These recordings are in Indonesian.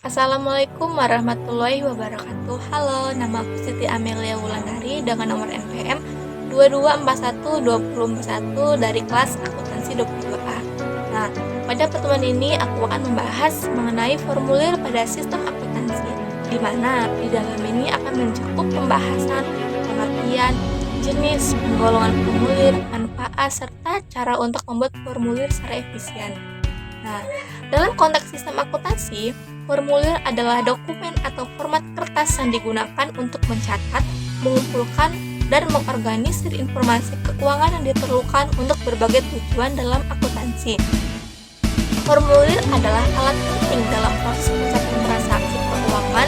Assalamualaikum warahmatullahi wabarakatuh. Halo, nama aku Siti Amelia Wulandari dengan nomor NPM 22412041 dari kelas akuntansi 22A. Nah, pada pertemuan ini aku akan membahas mengenai formulir pada sistem akuntansi, di mana di dalam ini akan mencakup pembahasan, pengertian, jenis, penggolongan formulir, manfaat, serta cara untuk membuat formulir secara efisien. Nah, dalam konteks sistem akuntansi, formulir adalah dokumen atau format kertas yang digunakan untuk mencatat, mengumpulkan, dan mengorganisir informasi keuangan yang diperlukan untuk berbagai tujuan dalam akuntansi. Formulir adalah alat penting dalam proses pencatatan transaksi keuangan,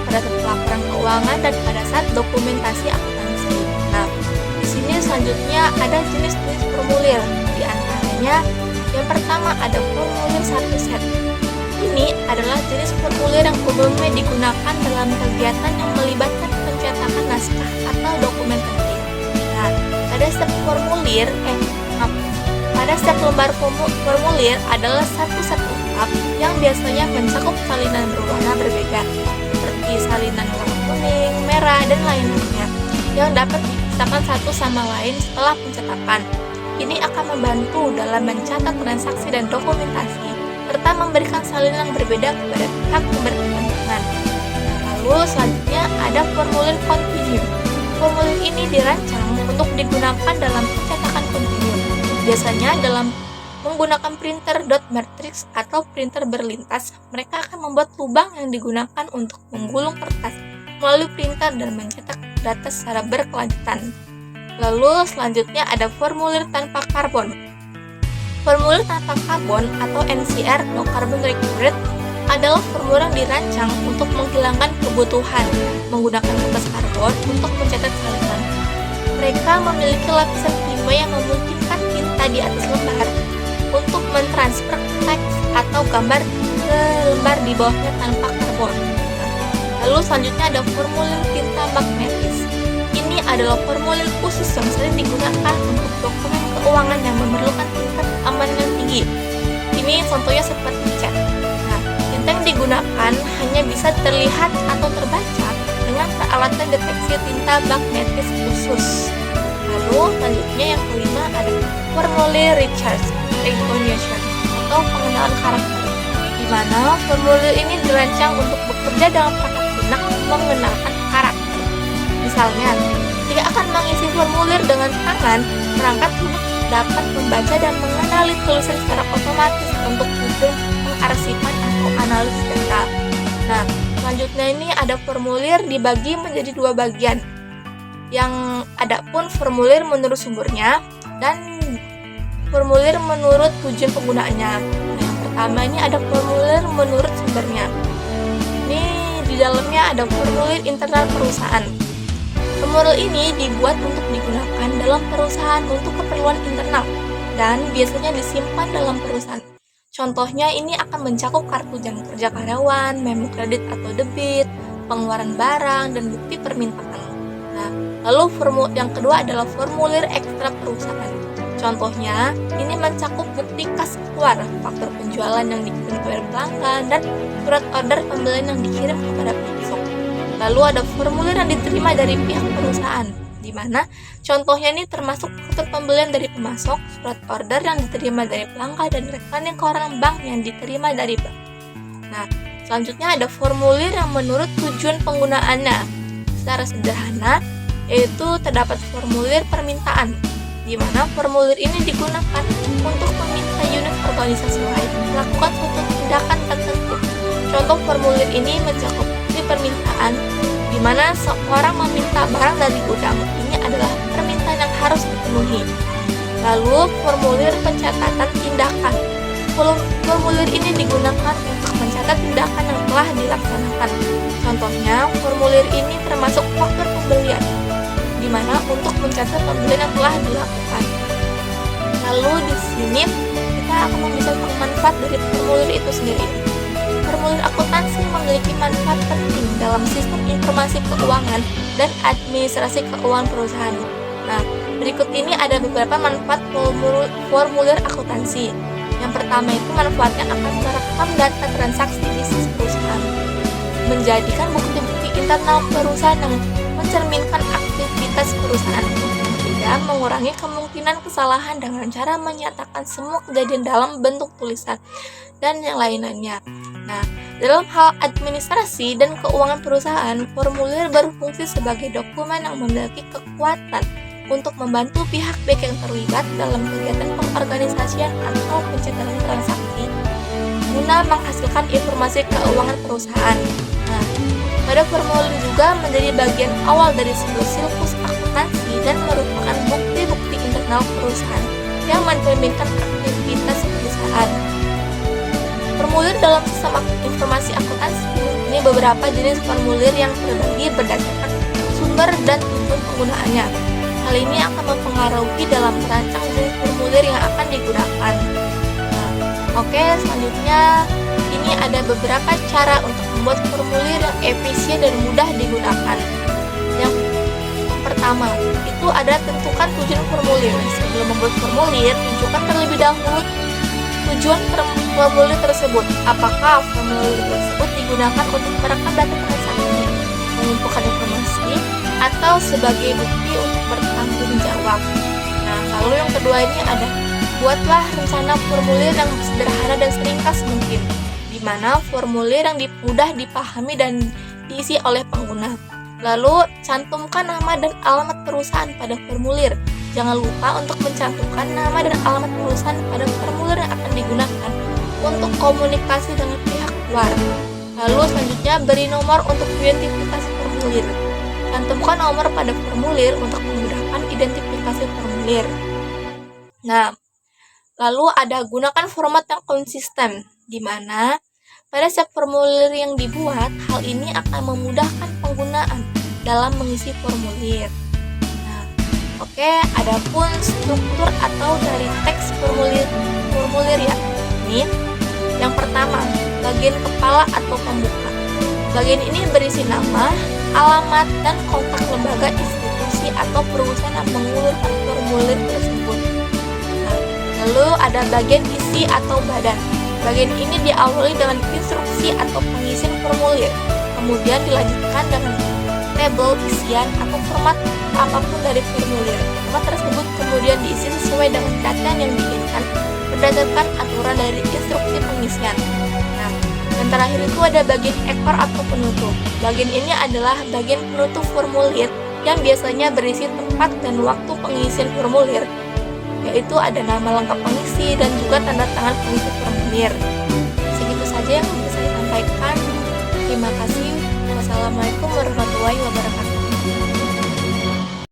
pada saat pelaporan keuangan, dan pada saat dokumentasi akuntansi. Nah, di sini selanjutnya ada jenis-jenis formulir, di antaranya yang pertama ada formulir 1 set. Ini adalah jenis formulir yang umumnya digunakan dalam kegiatan yang melibatkan pencetakan naskah atau dokumen penting. Nah, pada setiap lembar formulir adalah satu set lengkap yang biasanya mencakup salinan berwarna berbeda, seperti salinan warna kuning, merah, dan lain-lainnya, yang dapat dipisahkan satu sama lain setelah pencetakan. Ini akan membantu dalam mencatat transaksi dan dokumentasi, serta memberikan salinan berbeda kepada pihak yang berkepentingan. Lalu selanjutnya ada formulir kontinu. Formulir ini dirancang untuk digunakan dalam pencetakan kontinu, biasanya dalam menggunakan printer dot matrix atau printer berlintas. Mereka akan membuat lubang yang digunakan untuk menggulung kertas melalui printer dan mencetak data secara berkelanjutan. Lalu selanjutnya ada formulir tanpa karbon. Formulir tanpa karbon atau NCR (No Carbon Required) adalah formulir yang dirancang untuk menghilangkan kebutuhan menggunakan kertas karbon untuk mencetak salinan. Mereka memiliki lapisan prima yang memungkinkan tinta di atas lembar untuk mentransfer teks atau gambar ke lembar di bawahnya tanpa karbon. Lalu selanjutnya ada formulir tinta magnetis. Ini adalah formulir khusus yang sering digunakan untuk dokumen keuangan yang memerlukan tingkat keamanan yang tinggi. Ini contohnya seperti cek. Nah, tinta yang digunakan hanya bisa terlihat atau terbaca dengan peralatan deteksi tinta magnetis khusus. Lalu selanjutnya yang kelima ada formulir Richards recognition atau pengenalan karakter, di mana formulir ini dirancang untuk bekerja dalam perangkat lunak mengenalkan karakter. Misalnya, jika akan mengisi formulir dengan tangan, perangkat lunak dapat membaca dan mengenali tulisan secara otomatis untuk tujuan pengarsipan atau analisis data. Nah, selanjutnya ini ada formulir dibagi menjadi dua bagian, yang ada pun formulir menurut sumbernya dan formulir menurut tujuan penggunaannya. Nah, yang pertama ini ada formulir menurut sumbernya. Ini di dalamnya ada formulir internal perusahaan. Formulir ini dibuat untuk digunakan dalam perusahaan untuk keperluan internal dan biasanya disimpan dalam perusahaan. Contohnya ini akan mencakup kartu jam kerja karyawan, memo kredit atau debit, pengeluaran barang, dan bukti permintaan. Nah, lalu yang kedua adalah formulir ekstra perusahaan. Contohnya, ini mencakup bukti kas keluar, faktur penjualan yang dikirim kepada pelanggan, dan surat order pembelian yang dikirim kepada pemasok. Lalu ada formulir yang diterima dari pihak perusahaan, di mana contohnya ini termasuk faktur pembelian dari pemasok, surat order yang diterima dari pelanggan, dan rekening koran bank yang diterima dari bank. Nah, selanjutnya ada formulir yang menurut tujuan penggunaannya. Secara sederhana, yaitu terdapat formulir permintaan, di mana formulir ini digunakan untuk meminta unit organisasi lain melakukan suatu tindakan tertentu. Contoh formulir ini mencakup permintaan, di mana seorang meminta barang dari gudang. Ini adalah permintaan yang harus dipenuhi. Lalu formulir pencatatan tindakan. Formulir ini digunakan untuk mencatat tindakan yang telah dilaksanakan. Contohnya, formulir ini termasuk faktur pembelian, di mana untuk mencatat pembelian yang telah dilakukan. Lalu di sini kita akan membicarakan manfaat dari formulir itu sendiri. Formulir akuntansi memiliki manfaat penting dalam sistem informasi keuangan dan administrasi keuangan perusahaan. Nah, berikut ini ada beberapa manfaat formulir akuntansi. Yang pertama itu manfaatnya akan merekam data transaksi bisnis perusahaan. menjadikan bukti-bukti internal perusahaan yang mencerminkan aktivitas perusahaan, dan mengurangi kemungkinan kesalahan dengan cara menyatakan semua kejadian dalam bentuk tulisan dan yang lainnya. Nah, dalam hal administrasi dan keuangan perusahaan, formulir berfungsi sebagai dokumen yang memiliki kekuatan untuk membantu pihak-pihak yang terlibat dalam kegiatan pengorganisasian atau pencatatan transaksi guna menghasilkan informasi keuangan perusahaan. Nah, pada formulir juga menjadi bagian awal dari sebuah silkus akuntansi dan merupakan bukti-bukti internal perusahaan yang mencerminkan aktivitas perusahaan. Formulir dalam sistem informasi akuntansi ini beberapa jenis formulir yang terbagi berdasarkan sumber dan tujuan penggunaannya. Hal ini akan mempengaruhi dalam merancang jenis formulir yang akan digunakan. Oke, selanjutnya ini ada beberapa cara untuk membuat formulir yang efisien dan mudah digunakan. Yang pertama, itu ada tentukan tujuan formulir. Sebelum membuat formulir, tunjukkan terlebih dahulu tujuan formulir tersebut. Apakah formulir tersebut digunakan untuk merekam data transaksi, mengumpulkan informasi, atau sebagai bukti untuk bertanggung jawab. Nah, lalu yang kedua ini ada buatlah rencana formulir yang sederhana dan seringkas mungkin, di mana formulir yang mudah dipahami dan diisi oleh pengguna. Lalu, cantumkan nama dan alamat perusahaan pada formulir. Jangan lupa untuk mencantumkan nama dan alamat perusahaan pada formulir yang akan digunakan untuk komunikasi dengan pihak luar. Lalu selanjutnya beri nomor untuk identifikasi formulir. Cantumkan nomor pada formulir untuk memudahkan identifikasi formulir. Nah, lalu ada gunakan format yang konsisten, di mana pada setiap formulir yang dibuat, hal ini akan memudahkan penggunaan dalam mengisi formulir. Nah, oke, adapun struktur atau dari teks formulir ya. Ini yang pertama, bagian kepala atau pembuka. Bagian ini berisi nama, alamat, dan kontak lembaga, institusi, atau perusahaan yang mengulurkan formulir tersebut. Nah, lalu ada bagian isi atau badan. Bagian ini diawali dengan instruksi atau pengisian formulir, kemudian dilanjutkan dengan tabel isian atau format apapun dari formulir. Format tersebut kemudian diisi sesuai dengan data yang diinginkan berdasarkan aturan dari instruksi pengisian. Nah, yang terakhir itu ada bagian ekor atau penutup. Bagian ini adalah bagian penutup formulir yang biasanya berisi tempat dan waktu pengisian formulir, yaitu ada nama lengkap pengisi dan juga tanda tangan pengisi formulir. Segitu saja yang bisa saya sampaikan. Terima kasih. Wassalamualaikum warahmatullahi wabarakatuh.